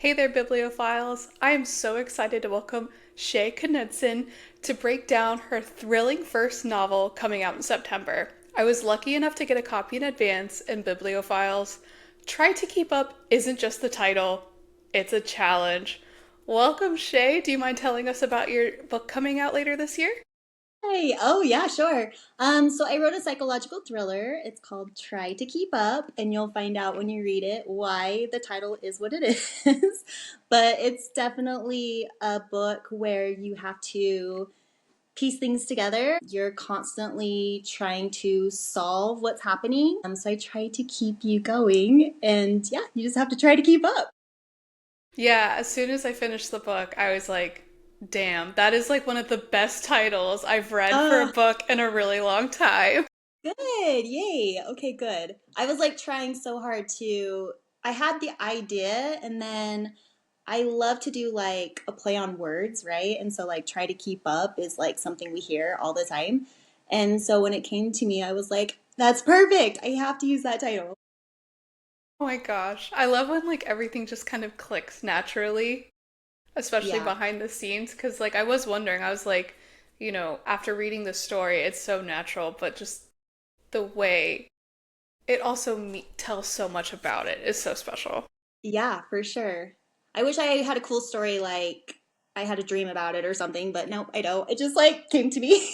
Hey there, bibliophiles! I am so excited to welcome Shay Knudsen to break down her thrilling first novel coming out in September. I was lucky enough to get a copy in advance, and bibliophiles, Try to Keep Up isn't just the title, it's a challenge. Welcome, Shay. Do you mind telling us about your book coming out later this year? Hey, oh yeah, sure. So I wrote a psychological thriller. It's called Try to Keep Up, and you'll find out when you read it why the title is what it is. But it's definitely a book where you have to piece things together. You're constantly trying to solve what's happening. So I try to keep you going, and yeah, you just have to try to keep up. Yeah, as soon as I finished the book, I was like, damn, that is like one of the best titles I've read for a Ah, book in a really long time. good. Yay. Okay, good. I was like trying so hard to I had the idea and then I love to do like a play on words, right? And so like try to keep up is like something we hear all the time. And so when it came to me, I was like, that's perfect. I have to use that title. Oh my gosh. I love when like everything just kind of clicks naturally, especially Yeah. behind the scenes. Cause like I was wondering, I was like, after reading the story, it's so natural, but just the way it also tells so much about it is so special. Yeah, for sure. I wish I had a cool story like I had a dream about it or something, but no, I don't. It just like came to me.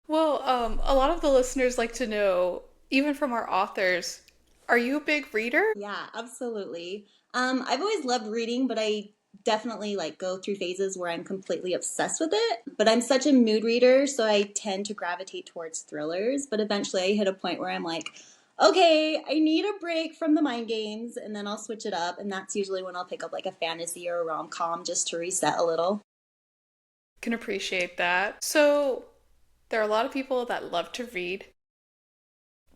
Well, a lot of the listeners like to know, even from our authors, are you a big reader? Yeah, absolutely. I've always loved reading, but I definitely like go through phases where I'm completely obsessed with it. But I'm such a mood reader, so I tend to gravitate towards thrillers. But eventually I hit a point where I'm like, okay, I need a break from the mind games, and then I'll switch it up. And that's usually when I'll pick up like a fantasy or a rom-com just to reset a little. Can appreciate that. So, there are a lot of people that love to read,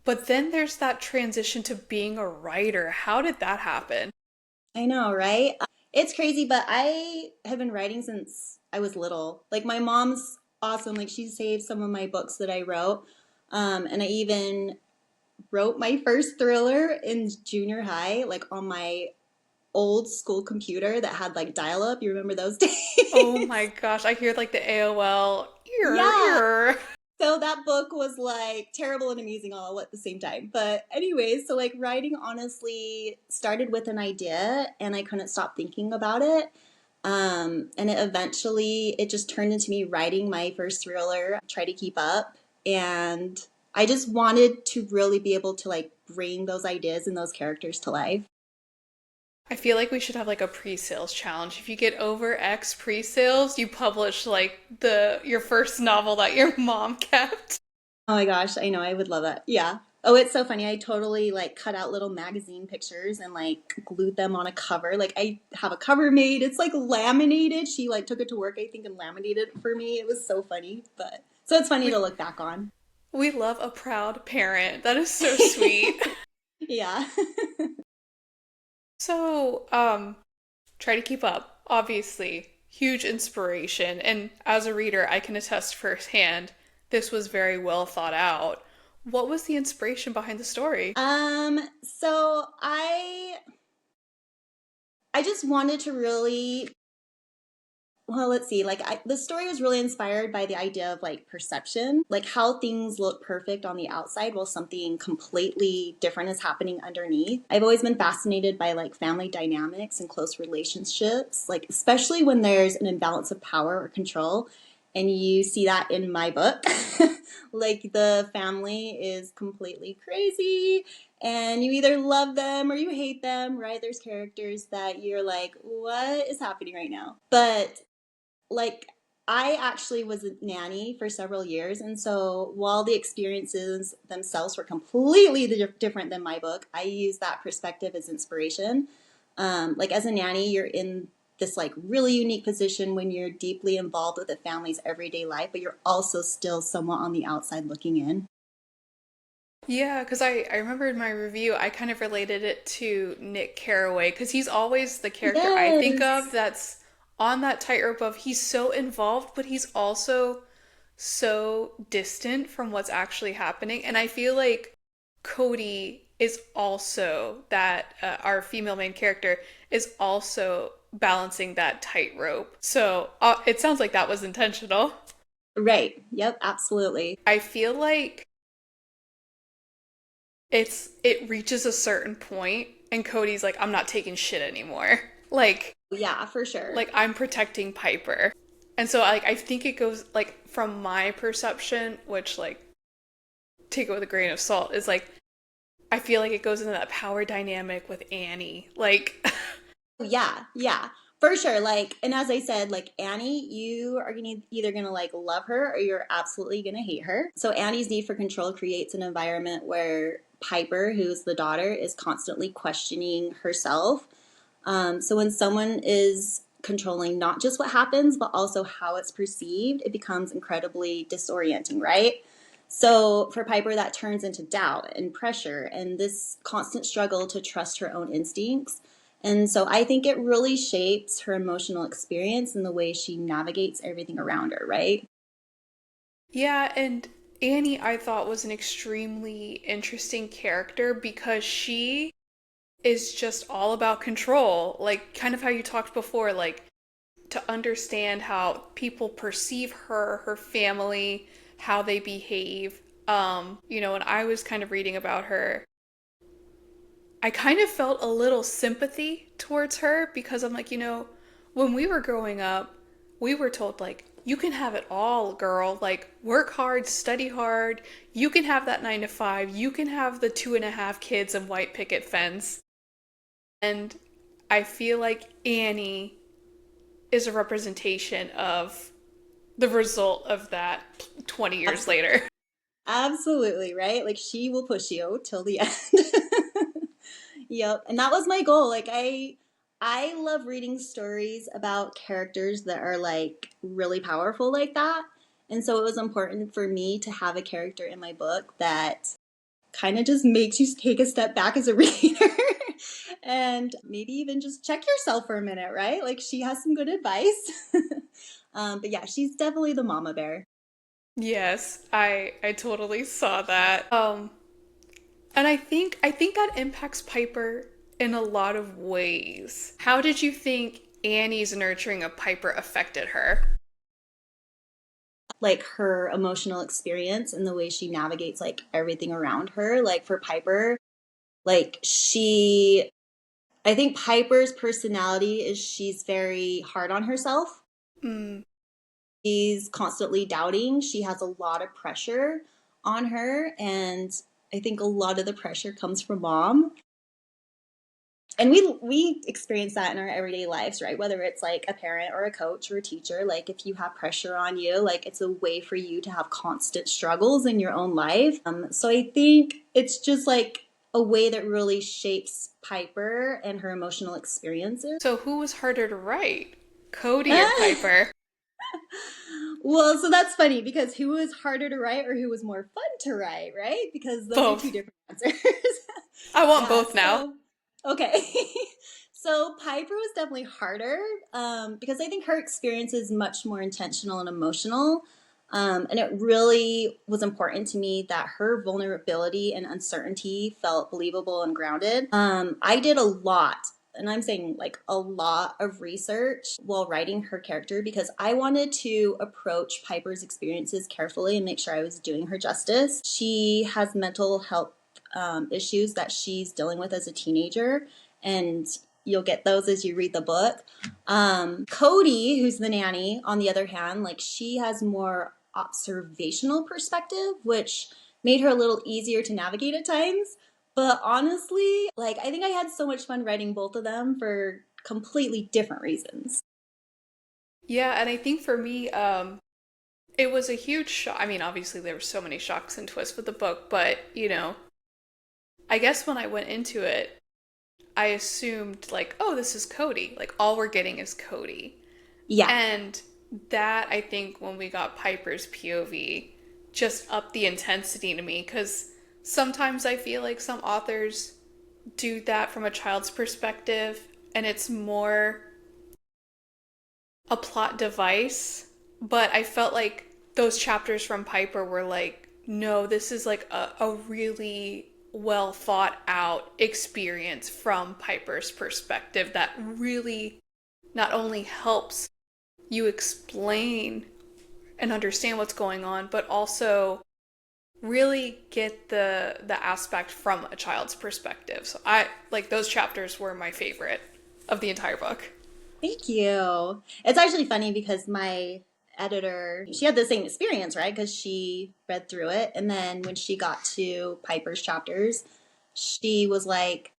but then there's that transition to being a writer. How did that happen? I know, right? It's crazy, but I have been writing since I was little. Like my mom's awesome. Like she saved some of my books that I wrote. And I even wrote my first thriller in junior high, like on my old school computer that had like dial up. You remember those Oh days? my gosh, I hear like the AOL Yeah. ear. So that book was like terrible and amusing all at the same time. But anyways, so like writing honestly started with an idea and I couldn't stop thinking about it. And it eventually it just turned into me writing my first thriller, Try to Keep Up. And I just wanted to really be able to like bring those ideas and those characters to life. I feel like we should have like a pre-sales challenge. If you get over X pre-sales, you publish like the your first novel that your mom kept. Oh my gosh, I know, I would love that. Yeah. Oh, it's so funny. I totally like cut out little magazine pictures and like glued them on a cover. Like I have a cover made. It's like laminated. She like took it to work, I think, and laminated it for me. It was so funny, but so it's funny to We look back on. we love a proud parent. That is so sweet. Yeah. So, Try to Keep Up. Obviously, huge inspiration, and as a reader, I can attest firsthand this was very well thought out. What was the inspiration behind the story? So I just wanted to really well, let's see. The story was really inspired by the idea of like perception, like how things look perfect on the outside while something completely different is happening underneath. I've always been fascinated by like family dynamics and close relationships, like especially when there's an imbalance of power or control. And you see that in my book. Like the family is completely crazy and you either love them or you hate them, right? There's characters that you're like, what is happening right now? But like I actually was a nanny for several years, and so while the experiences themselves were completely different than my book, I use that perspective as inspiration. Like as a nanny, you're in this like really unique position when you're deeply involved with a family's everyday life, but you're also still somewhat on the outside looking in. Yeah, because I remember in my review, I kind of related it to Nick Carraway, because he's always the character I think of Yes. that's on that tightrope of he's so involved, but he's also so distant from what's actually happening. And I feel like Cody is also that our female main character, is also balancing that tightrope. So it sounds like that was intentional. Right. Yep, absolutely. I feel like it reaches a certain point and Cody's like, I'm not taking shit anymore. Yeah, for sure. Like I'm protecting Piper. And so I think it goes like from my perception, which like take it with a grain of salt, is like I feel like it goes into that power dynamic with Annie. Like Yeah, yeah, for sure. Like, and as I said, like Annie, you are gonna either gonna like love her or you're absolutely gonna hate her. So Annie's need for control creates an environment where Piper, who's the daughter, is constantly questioning herself. So when someone is controlling not just what happens, but also how it's perceived, it becomes incredibly disorienting, right? So for Piper, that turns into doubt and pressure and this constant struggle to trust her own instincts. And so I think it really shapes her emotional experience and the way she navigates everything around her, right? yeah, and Annie I thought was an extremely interesting character because she is just all about control. Like kind of how you talked before, like to understand how people perceive her, her family, how they behave. When I was kind of reading about her, I kind of felt a little sympathy towards her because I'm like, when we were growing up, we were told, like, you can have it all, girl. Like, work hard, study hard. You can have that 9 to 5. You can have the 2.5 kids and white picket fence. And I feel like Annie is a representation of the result of that 20 years Absolutely. later. Absolutely, right? Like she will push you till the end. Yep. And that was my goal. Like I love reading stories about characters that are like really powerful like that. And so it was important for me to have a character in my book that kind of just makes you take a step back as a reader and maybe even just check yourself for a minute, right? Like she has some good advice. But yeah, she's definitely the mama bear. Yes, I totally saw that. And I think that impacts Piper in a lot of ways. How did you think Annie's nurturing of Piper affected her? Like her emotional experience and the way she navigates like everything around her. Like for Piper, like she I think Piper's personality is she's very hard on herself. Mm, She's constantly doubting. She has a lot of pressure on her and I think a lot of the pressure comes from mom. And we experience that in our everyday lives, right? Whether it's like a parent or a coach or a teacher, like if you have pressure on you, like it's a way for you to have constant struggles in your own life. So I think it's just like a way that really shapes Piper and her emotional experiences. so who was harder to write? Cody or Piper? Well, so that's funny because who was harder to write or who was more fun to write, right? Because those are two Both. different answers. I want Yeah, both now. so okay. So Piper was definitely harder because I think her experience is much more intentional and emotional. And it really was important to me that her vulnerability and uncertainty felt believable and grounded. I did a lot, and I'm saying like a lot of research while writing her character because I wanted to approach Piper's experiences carefully and make sure I was doing her justice. She has mental health issues that she's dealing with as a teenager, and you'll get those as you read the book. Cody, who's the nanny, on the other hand, like she has more observational perspective, which made her a little easier to navigate at times. But honestly, like I think I had so much fun writing both of them for completely different reasons. Yeah, and I think for me, it was a huge shock. I mean, obviously there were so many shocks and twists with the book, but I guess when I went into it, I assumed like, oh, this is Cody. Like all we're getting is Cody. Yeah. And that I think when we got Piper's POV just upped the intensity to me because sometimes I feel like some authors do that from a child's perspective and it's more a plot device. But I felt like those chapters from Piper were like, no, this is like a really well thought out experience from Piper's perspective that really not only helps you explain and understand what's going on, but also really get the aspect from a child's perspective. So I like those chapters were my favorite of the entire book. Thank you. It's actually funny because my editor, she had the same experience, right? Because she read through it. And then when she got to Piper's chapters, she was like,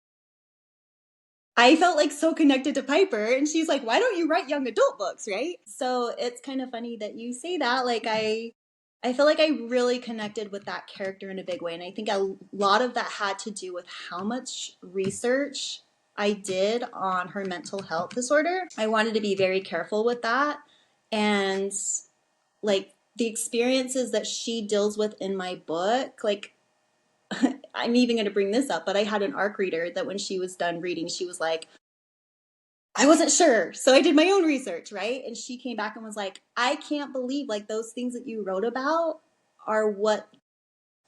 I felt like so connected to Piper. And she's like, why don't you write young adult books, right? So it's kind of funny that you say that. Like, I feel like I really connected with that character in a big way. And I think a lot of that had to do with how much research I did on her mental health disorder. I wanted to be very careful with that. And like the experiences that she deals with in my book, like I'm even going to bring this up, but I had an ARC reader that when she was done reading, she was like, I wasn't sure. So I did my own research, right? And she came back and was like, I can't believe like those things that you wrote about are what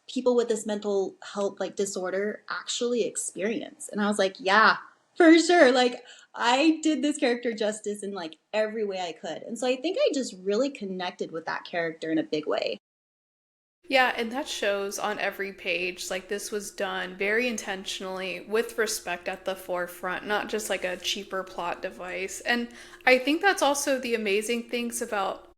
people with this mental health like disorder actually experience. And I was like, yeah, for sure. Like I did this character justice in like every way I could. And so I think I just really connected with that character in a big way. Yeah, and that shows on every page. Like, this was done very intentionally with respect at the forefront, not just like a cheaper plot device. And I think that's also the amazing things about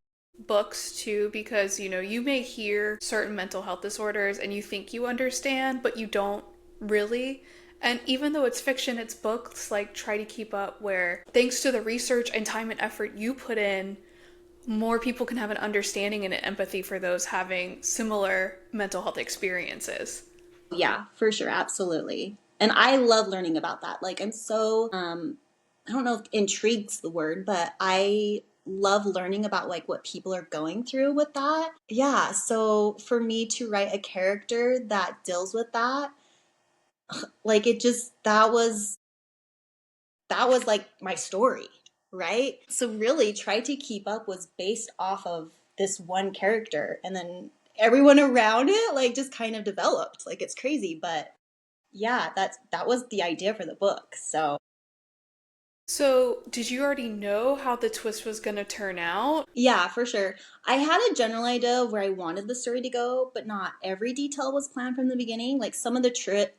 books, too, because, you may hear certain mental health disorders and you think you understand, but you don't really. And even though it's fiction, it's books like try to keep up where, thanks to the research and time and effort you put in, more people can have an understanding and an empathy for those having similar mental health experiences. Yeah, for sure. Absolutely. And I love learning about that. Like I'm so I don't know if intrigues the word, but I love learning about like what people are going through with that. Yeah, so for me to write a character that deals with that, like it just that was like my story, right? So really try to keep up was based off of this one character and then everyone around it like just kind of developed. Like it's crazy, but yeah, that was the idea for the book. So So, did you already know how the twist was going to turn out? yeah, for sure. I had a general idea of where I wanted the story to go, but not every detail was planned from the beginning. Like some of the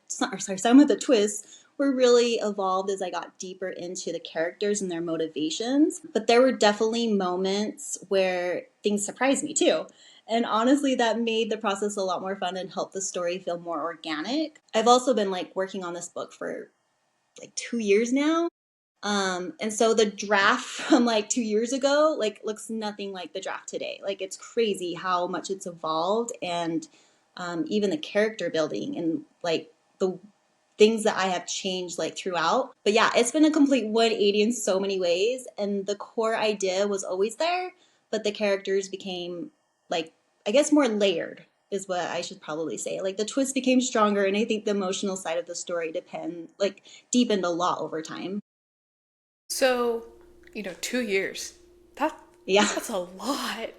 some of the twists were really evolved as I got deeper into the characters and their motivations. But there were definitely moments where things surprised me too. And honestly, that made the process a lot more fun and helped the story feel more organic. I've also been like working on this book for like 2 years now. And so the draft from like 2 years ago, like looks nothing like the draft today. Like it's crazy how much it's evolved and even the character building and like the things that I have changed like throughout. But yeah, it's been a complete 180 in so many ways. And the core idea was always there, but the characters became like, I guess more layered is what I should probably say. Like the twist became stronger and I think the emotional side of the story deepened a lot over time. So, 2 years. That Yeah. that's a lot.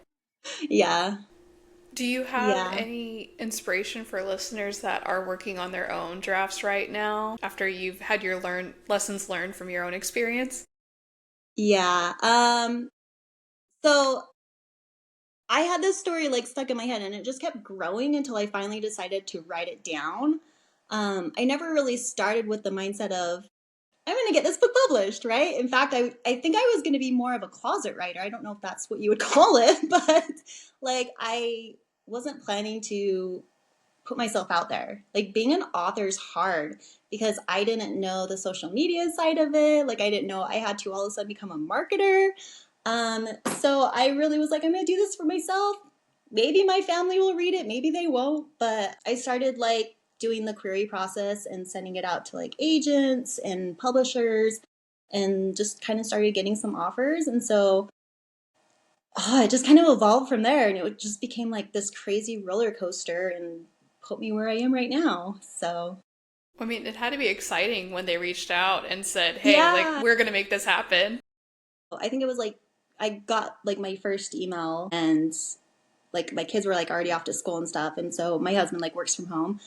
Yeah. Do you have Yeah. any inspiration for listeners that are working on their own drafts right now after you've had your lessons learned from your own experience? Yeah. So I had this story like stuck in my head and it just kept growing until I finally decided to write it down. I never really started with the mindset of I'm going to get this book published, right? In fact, I think I was going to be more of a closet writer. I don't know if that's what you would call it, but like I wasn't planning to put myself out there. Like being an author is hard because I didn't know the social media side of it. Like I didn't know I had to all of a sudden become a marketer. So I really was like, I'm gonna do this for myself. Maybe my family will read it, maybe they won't. But I started like doing the query process and sending it out to like agents and publishers and just kind of started getting some offers. And so it just kind of evolved from there and it just became like this crazy roller coaster and put me where I am right now. So, I mean, it had to be exciting when they reached out and said, "Hey, like yeah, we're going to make this happen." I think it was like I got like my first email and like my kids were like already off to school and stuff. And so my husband like works from home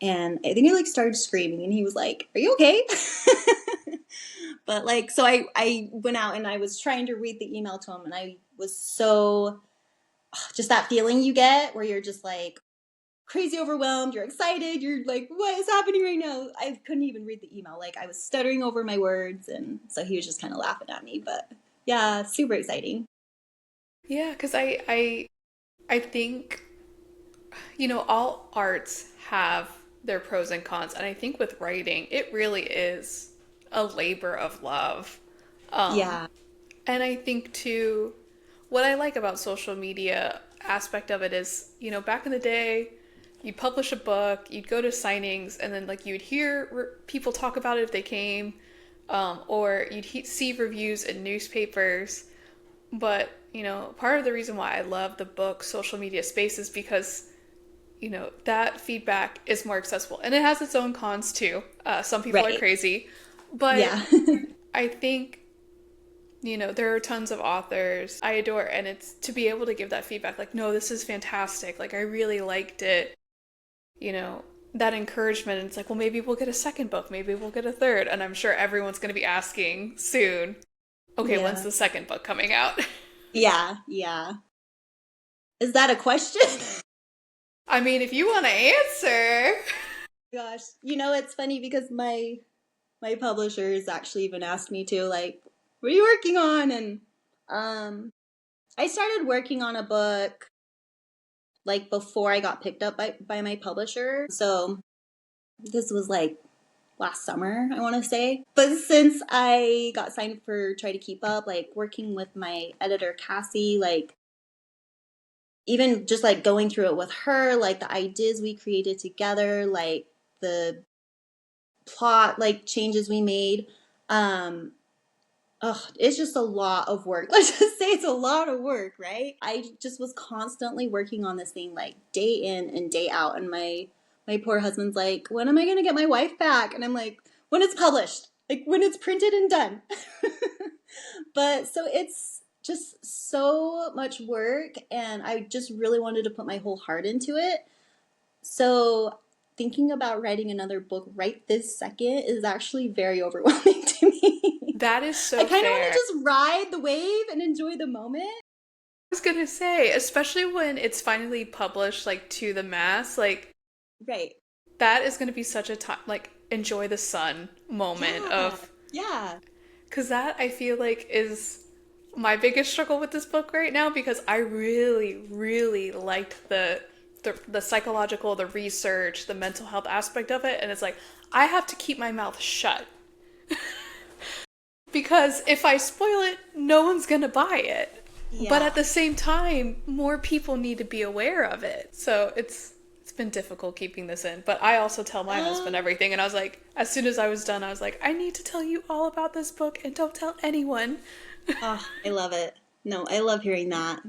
And I think I like started screaming and he was like, "Are you okay?" But like, so I went out and I was trying to read the email to him, and I was so, just that feeling you get where you're just like crazy overwhelmed, you're excited, you're like, what is happening right now? I couldn't even read the email. Like I was stuttering over my words, and so he was just kind of laughing at me, but yeah, super exciting. Yeah, because I think, all arts have their pros and cons. And I think with writing, it really is a labor of love. Um, Yeah, and I think too, what I like about social media aspect of it is, back in the day, you'd publish a book, you'd go to signings, and then like you'd hear people talk about it if they came, or you'd see reviews in newspapers. But, part of the reason why I love the book social media space is because that feedback is more accessible and it has its own cons too. Some people are right. crazy, but Yeah. I think, there are tons of authors I adore, and it's to be able to give that feedback like, no, this is fantastic. Like, I really liked it, you know, that encouragement. And it's like, well, maybe we'll get a second book, maybe we'll get a third. And I'm sure everyone's going to be asking soon, okay, when's Yeah. the second book coming out? Yeah. Yeah. Is that a question? I mean, if you want to answer. Gosh, it's funny because my publishers actually even asked me to, like, what are you working on? And um I started working on a book like before I got picked up by my publisher. So this was like last summer, I want to say. But since I got signed for Try to Keep Up, like working with my editor Cassie, like even just like going through it with her, like the ideas we created together, like the plot like changes we made, um it's just a lot of work. Let's just say it's a lot of work, right? I just was constantly working on this thing like day in and day out, and my poor husband's like, when am I gonna get my wife back? And I'm like, when it's published, like when it's printed and done. But so it's just so much work, and I just really wanted to put my whole heart into it. So thinking about writing another book right this second is actually very overwhelming to me. That is I so kind of want fair. to just ride the wave and enjoy the moment. Was gonna say, especially when it's finally published, like to the mass, like Right. that is gonna be such a time, like enjoy the sun moment Yeah. of, Yeah. because that I feel like is my biggest struggle with this book right now because I really, really liked the psychological, the research, the mental health aspect of it, and it's like I have to keep my mouth shut because if I spoil it, no one's gonna buy it. But at Yeah. the same time, more people need to be aware of it. So it's been difficult keeping this in. But I also tell my husband Um, everything, and I was like, as soon as I was done, I was like, I need to tell you all about this book, and don't tell anyone. oh, I love it. No, I love hearing that.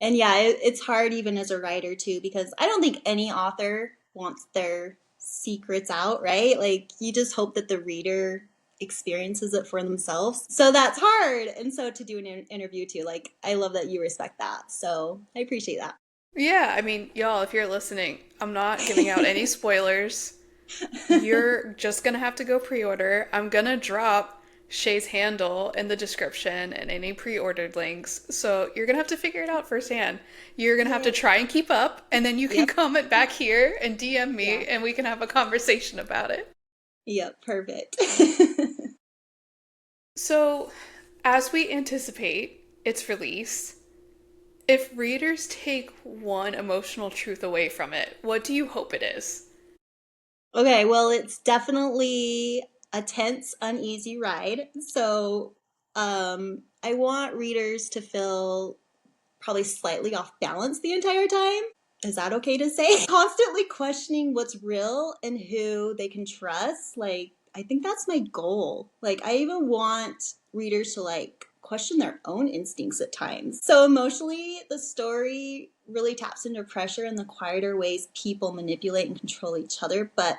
And yeah, it's hard even as a writer too, because I don't think any author wants their secrets out, right? Like you just hope that the reader experiences it for themselves. So that's hard. And so to do an interview too, like I love that you respect that. So I appreciate that. Yeah, I mean, y'all, if you're listening, I'm not giving out any spoilers. You're just gonna have to go pre-order. I'm gonna drop Shay's handle in the description and any pre-ordered links. So you're gonna have to figure it out firsthand. You're gonna have to Yay. try and keep up, and then you can Yep. comment back here and DM Yeah. me, and we can have a conversation about it. Yep. Perfect. So, as we anticipate its release, if readers take one emotional truth away from it, what do you hope it is? Okay, well, it's definitely a tense, uneasy ride. So, I want readers to feel probably slightly off balance the entire time. Is that okay to say? Constantly questioning what's real and who they can trust. Like, I think that's my goal. Like, I even want readers to like question their own instincts at times. So, emotionally, the story really taps into pressure and the quieter ways people manipulate and control each other. But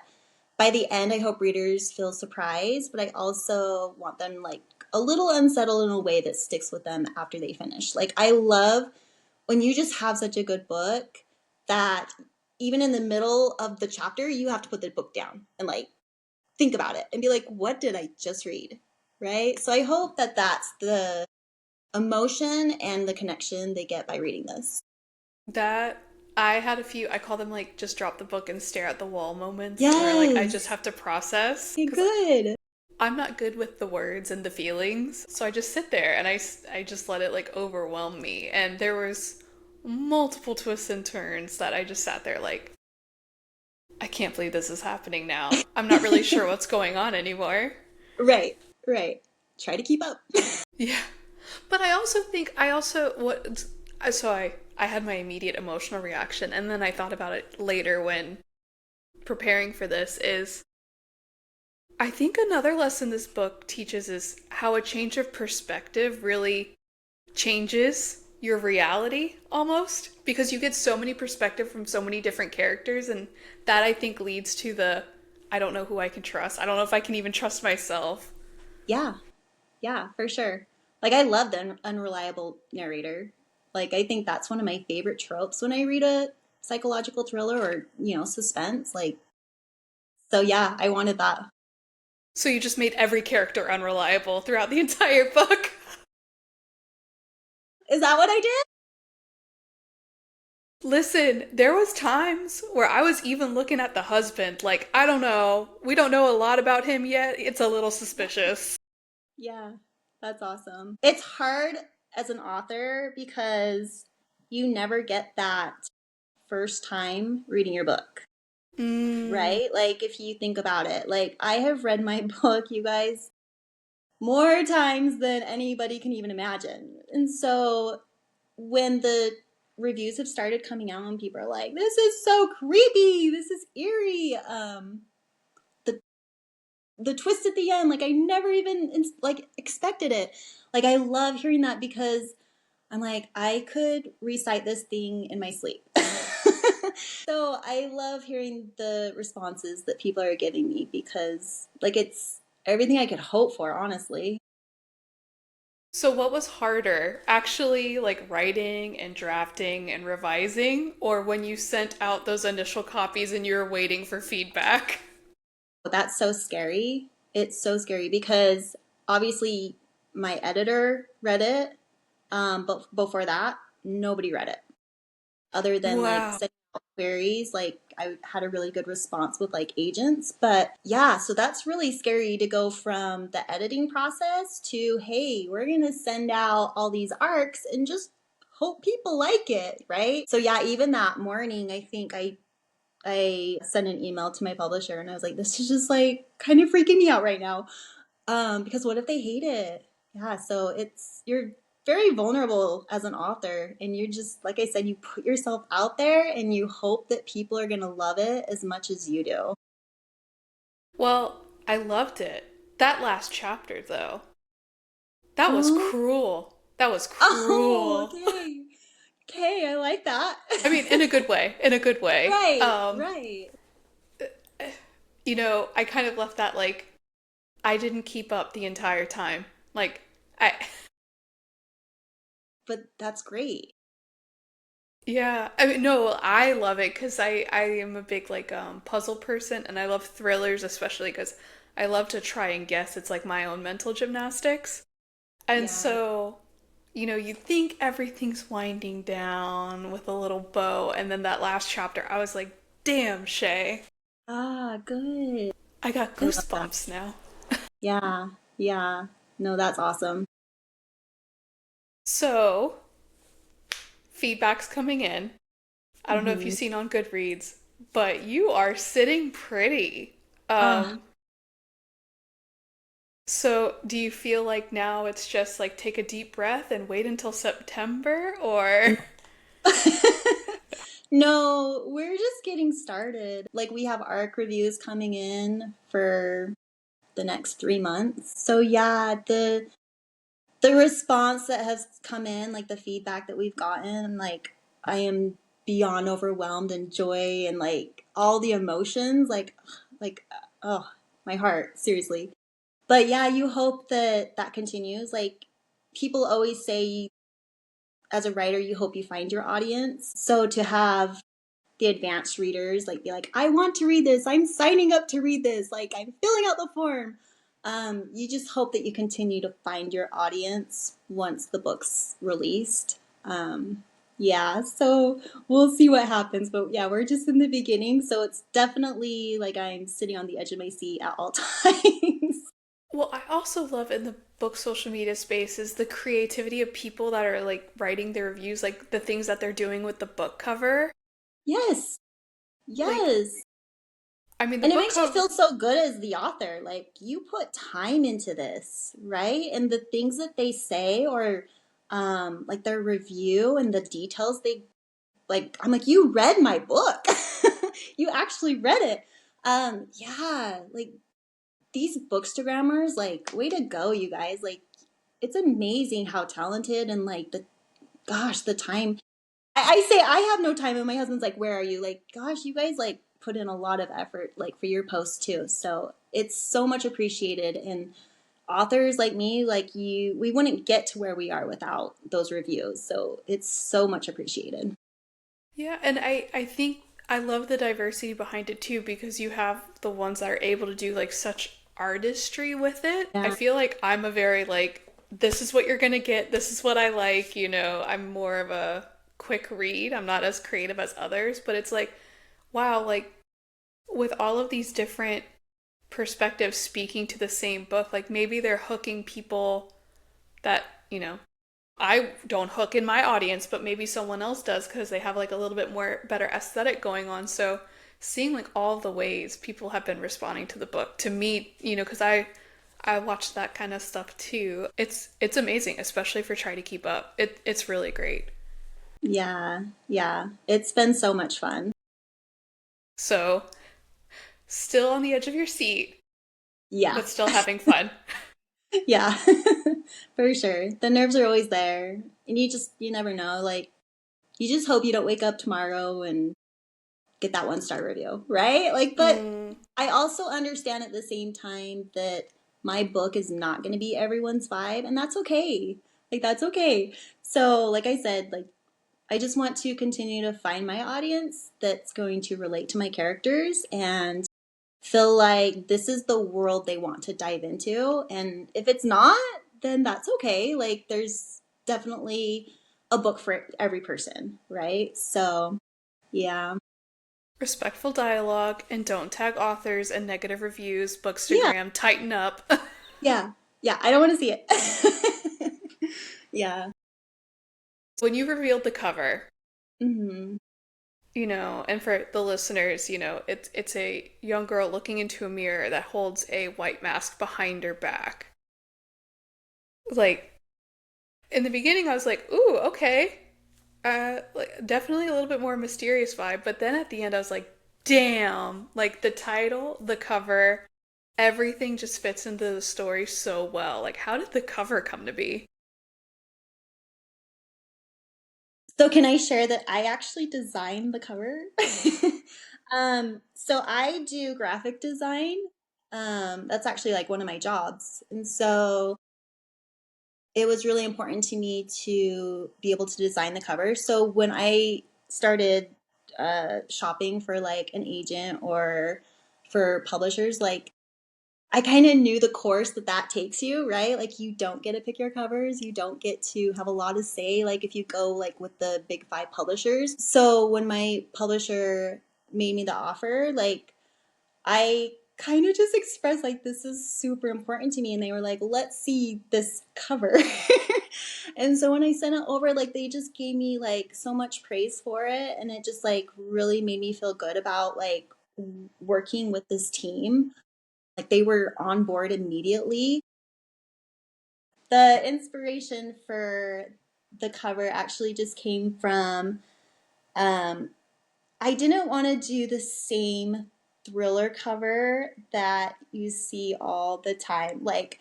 by the end, I hope readers feel surprised, but I also want them like a little unsettled in a way that sticks with them after they finish. Like, I love when you just have such a good book that even in the middle of the chapter, you have to put the book down and like think about it and be like, what did I just read? Right? So I hope that that's the emotion and the connection they get by reading this. That I had a few, I call them like just drop the book and stare at the wall moments where like I just Yes. have to process Okay, because good. I'm not good with the words and the feelings. So I just sit there and I just let it like overwhelm me. And there was multiple twists and turns that I just sat there like, I can't believe this is happening now. I'm not really sure what's going on anymore. Right, right. Try to keep up. Yeah. But I also think I also what so I had my immediate emotional reaction and then I thought about it later when preparing for this is I think another lesson this book teaches is how a change of perspective really changes your reality almost because you get so many perspective from so many different characters and that I think leads to the I don't know who I can trust. I don't know if I can even trust myself. Yeah, yeah, for sure. Like I love the unreliable narrator. Like I think that's one of my favorite tropes when I read a psychological thriller or, suspense. Like so yeah, I wanted that. So you just made every character unreliable throughout the entire book. Is that what I did? Listen, there was times where I was even looking at the husband like, I don't know, we don't know a lot about him yet. It's a little suspicious. Yeah, that's awesome. It's hard as an author because you never get that first time reading your book, Mm. right? Like, if you think about it, like, I have read my book, you guys, more times than anybody can even imagine. And so when the reviews have started coming out and people are like, this is so creepy, this is eerie, the the twist at the end, like I never even like expected it. Like I love hearing that because I'm like I could recite this thing in my sleep. So I love hearing the responses that people are giving me because like it's everything I could hope for, honestly. So what was harder? Actually like writing and drafting and revising or when you sent out those initial copies and you were waiting for feedback? But that's so scary. It's so scary because obviously my editor read it, but before that, nobody read it other than like Wow. sending out queries. Like I had a really good response with like agents, but yeah, so that's really scary to go from the editing process to hey, we're gonna send out all these arcs and just hope people like it, right? So yeah, even that morning, I think I sent an email to my publisher and I was like, this is just like kind of freaking me out right now. Because what if they hate it? Yeah, so you're very vulnerable as an author and you're just like I said, you put yourself out there and you hope that people are gonna love it as much as you do. Well, I loved it. That last chapter though. That was Oh, cruel. That was oh, cruel. okay. Okay, I like that. I mean, in a good way. In a good way. Right, right. I kind of left that like I didn't keep up the entire time. Like I But that's great. yeah, I mean no, I love it cuz I am a big like puzzle person and I love thrillers especially cuz I love to try and guess. It's like my own mental gymnastics. And Yeah. so you think everything's winding down with a little bow, and then that last chapter, I was like, damn, Shay. Ah, good. I got I love that. goosebumps now. Yeah, yeah. No, that's awesome. So, feedback's coming in. I don't know if you've Hmm. seen on Goodreads, but you are sitting pretty. Ah. Um, so do you feel like now it's just like take a deep breath and wait until September or No, we're just getting started. Like we have ARC reviews coming in for the next 3 months. So yeah, the response that has come in, like the feedback that we've gotten, like I am beyond overwhelmed and joy and like all the emotions, like oh, my heart, seriously. But yeah, you hope that that continues. Like people always say as a writer, you hope you find your audience. So to have the advanced readers like be like, I want to read this. I'm signing up to read this. Like I'm filling out the form. You just hope that you continue to find your audience once the book's released. Yeah, so we'll see what happens. But yeah, we're just in the beginning. So it's definitely like I'm sitting on the edge of my seat at all times. Well, I also love in the book social media space is the creativity of people that are like writing their reviews, like the things that they're doing with the book cover. Yes, Like, yes. I mean, the And it book makes you cover, feel so good as the author. Like you put time into this, right? And the things that they say or like their review and the details they like I'm like, you read my book. You actually read it. Yeah, like these bookstagrammers, like, way to go, you guys. Like, it's amazing how talented and like the gosh, the time I say I have no time, and my husband's like, "Where are you?" Like, gosh, you guys like put in a lot of effort, like for your posts too. So it's so much appreciated. And authors like me, like you, we wouldn't get to where we are without those reviews. So it's so much appreciated. yeah, and I think I love the diversity behind it too because you have the ones that are able to do like such artistry with it. I Yeah, feel like I'm a very like this is what you're gonna get, this is what I like, I'm more of a quick read. I'm not as creative as others, but it's like, wow, like with all of these different perspectives speaking to the same book, like maybe they're hooking people that, I don't hook in my audience, but maybe someone else does because they have like a little bit more better aesthetic going on. So seeing like all the ways people have been responding to the book to me, because I watch that kind of stuff too. It's amazing, especially for trying to keep up. It's really great. yeah, yeah. It's been so much fun. So still on the edge of your seat, Yeah, but still having fun. yeah, for sure. The nerves are always there, and you never know. Like, you just hope you don't wake up tomorrow and get that 1-star review, right? Like, but Mm, I also understand at the same time that my book is not going to be everyone's vibe, and that's okay. Like, that's okay. So, like I said, like, I just want to continue to find my audience that's going to relate to my characters and feel like this is the world they want to dive into. And if it's not, then that's okay. Like, there's definitely a book for every person, right? So, yeah. respectful dialogue and don't tag authors and negative reviews. Yeah. Bookstagram, tighten up. Yeah. Yeah. I don't want to see it. Yeah. When you revealed the cover, Hmm. and for the listeners, it's a young girl looking into a mirror that holds a white mask behind her back. Like in the beginning, I was like, "Ooh, okay." Like definitely a little bit more mysterious vibe, but then at the end, I was like, "Damn!" Like the title, the cover, everything just fits into the story so well. Like, how did the cover come to be? So can I share that I actually designed the cover? So I do graphic design. That's actually like one of my jobs. And so it was really important to me to be able to design the cover. So when I started shopping for like an agent or for publishers, like I kind of knew the course that that takes you, right? Like you don't get to pick your covers, you don't get to have a lot to say like if you go like with the big 5 publishers. So when my publisher made me the offer, like I kind of just expressed like this is super important to me and they were like, "Let's see this cover." And so when I sent it over, like they just gave me like so much praise for it and it just like really made me feel good about like working with this team. Like they were on board immediately. The inspiration for the cover actually just came from um, I didn't want to do the same thriller cover that you see all the time, like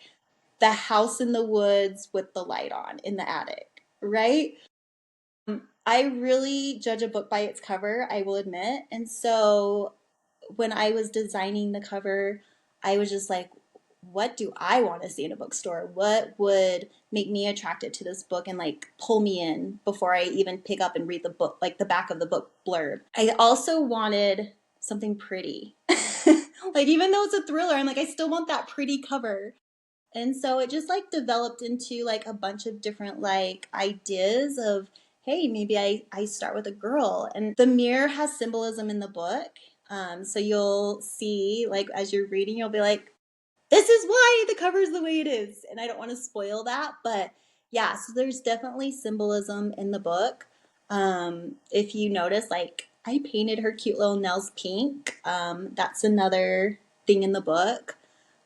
the house in the woods with the light on in the attic, right? I really judge a book by its cover, I will admit. And so when I was designing the cover, I was just like, what do I want to see in a bookstore? What would make me attracted to this book and like pull me in before I even pick up and read the book, like the back of the book blurb? I also wanted something pretty. Like, even though it's a thriller, I'm like, I still want that pretty cover. And so it just like developed into like a bunch of different like ideas of, hey, maybe I start with a girl. And the mirror has symbolism in the book. So you'll see, like, as you're reading, you'll be like, this is why the cover's the way it is. And I don't want to spoil that, but yeah, so there's definitely symbolism in the book. If you notice, like, I painted her cute little nails pink. That's another thing in the book.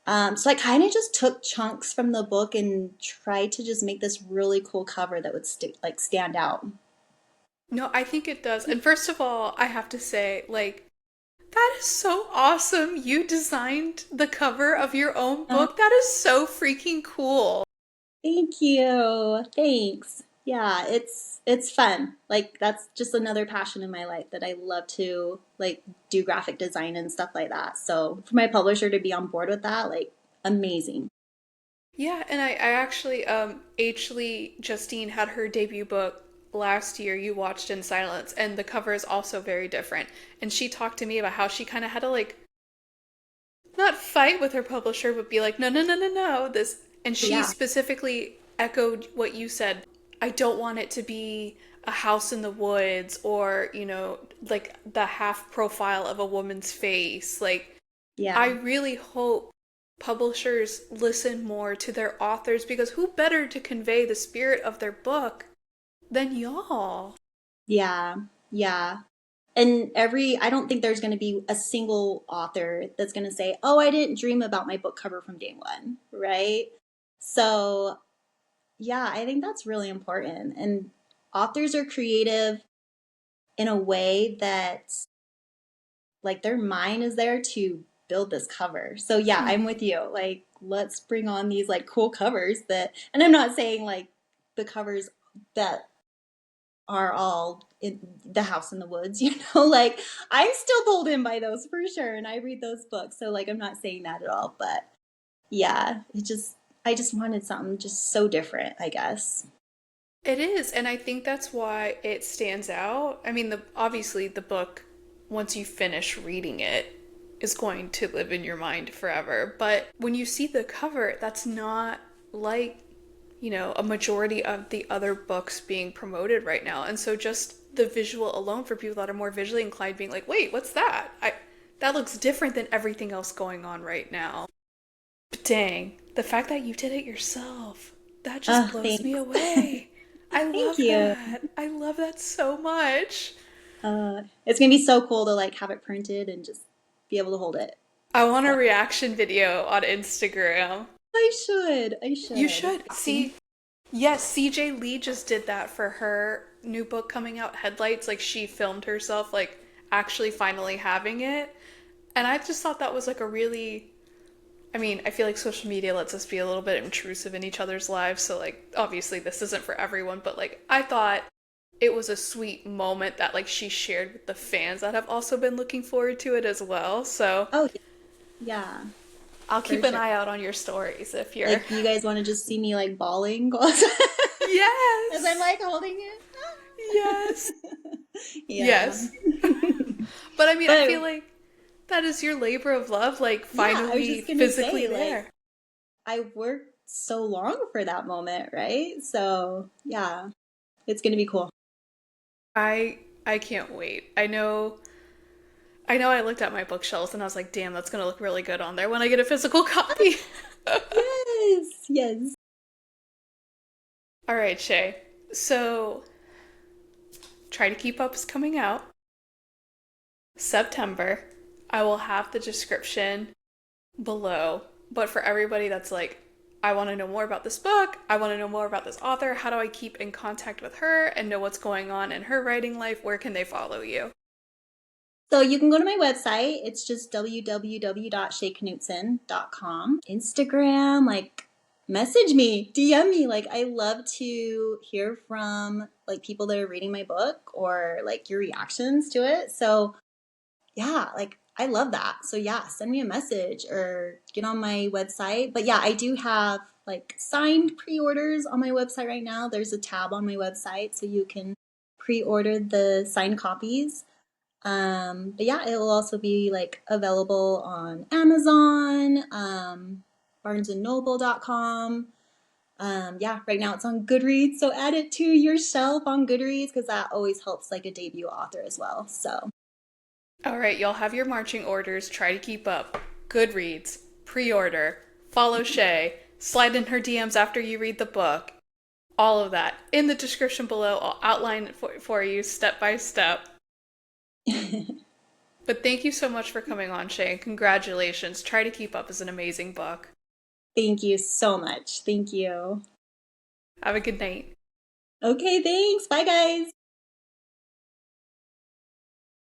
So I kind of just took chunks from the book and tried to just make this really cool cover that would stand out. No, I think it does. And first of all, I have to say, like, that is so awesome. You designed the cover of your own Uh, book. That is so freaking cool. Thank you. Thanks. Yeah, it's fun. Like, that's just another passion in my life that I love to like do graphic design and stuff like that. So for my publisher to be on board with that, like, amazing. Yeah, and I actually, H. Lee Justine had her debut book last year, You Watched in Silence, and the cover is also very different. And she talked to me about how she kind of had to, like, not fight with her publisher, but be like, no, no, no, no, no, this. And she Yeah. specifically echoed what you said. I don't want it to be a house in the woods or, like the half profile of a woman's face. Like, I Yeah. really hope publishers listen more to their authors because who better to convey the spirit of their book than y'all? Yeah. Yeah. And I don't think there's going to be a single author that's going to say, oh, I didn't dream about my book cover from day one, right? So, yeah, I think that's really important. And authors are creative in a way that, like, their mind is there to build this cover. So, yeah, I'm with you. Like, let's bring on these, like, cool covers and I'm not saying, like, the covers that are all in the house in the woods, like, I'm still pulled in by those for sure. And I read those books. So, like, I'm not saying that at all. But yeah, I just wanted something just so different, I guess. It is, and I think that's why it stands out. I mean, obviously the book, once you finish reading it, is going to live in your mind forever. But when you see the cover, that's not like, a majority of the other books being promoted right now. And so just the visual alone for people that are more visually inclined being like, "Wait, what's that? I That looks different than everything else going on right now." But dang, the fact that you did it yourself, that just blows me Thanks. away. I Thank love you. that. I love that so much. It's gonna be so cool to like have it printed and just be able to hold it. I want a So reaction video on Instagram. I should. I You should. should. See, yes, CJ Lee just did that for her new book coming out, Headlights. Like, she filmed herself, like, actually finally having it. And I just thought that was, like, a really. I mean, I feel like social media lets us be a little bit intrusive in each other's lives. So, like, obviously, this isn't for everyone. But, like, I thought it was a sweet moment that, like, she shared with the fans that have also been looking forward to it as well. So, Oh yeah, I'll for keep an sure. eye out on your stories if you're. Like, you guys want to just see me like bawling as I'm Yes! like holding it? Yes! Yeah. Yes. But I mean, I feel But like that is your labor of love, like yeah, I was finally just gonna physically say, like, there. I worked so long for that moment, right? So yeah, it's gonna be cool. I can't wait. I know I looked at my bookshelves and I was like, damn, that's gonna look really good on there when I get a physical copy. Yes, yes. All right, Shay. So try to keep up is coming out. September. I will have the description below. But for everybody that's like, I want to know more about this book, I want to know more about this author, how do I keep in contact with her and know what's going on in her writing life? Where can they follow you? So you can go to my website. It's just www.shayknudsen.com. Instagram, like, message me, DM me. Like, I love to hear from like people that are reading my book or like your reactions to it. So yeah, like, I love that. So yeah, send me a message or get on my website. But yeah, I do have like signed pre-orders on my website right now. There's a tab on my website so you can pre-order the signed copies. But yeah, it will also be like available on Amazon, barnesandnoble.com. Yeah, right now it's on Goodreads, so add it to your shelf on Goodreads because that always helps like a debut author as well. So All right, y'all have your marching orders. Try to keep up. Goodreads, pre order, follow Shay, slide in her DMs after you read the book. All of that in the description below. I'll outline it for you step by step. But thank you so much for coming on, Shay, and congratulations. Try to Keep Up is an amazing book. thank you so much. Thank you. Have a good night. Okay, thanks. Bye, guys.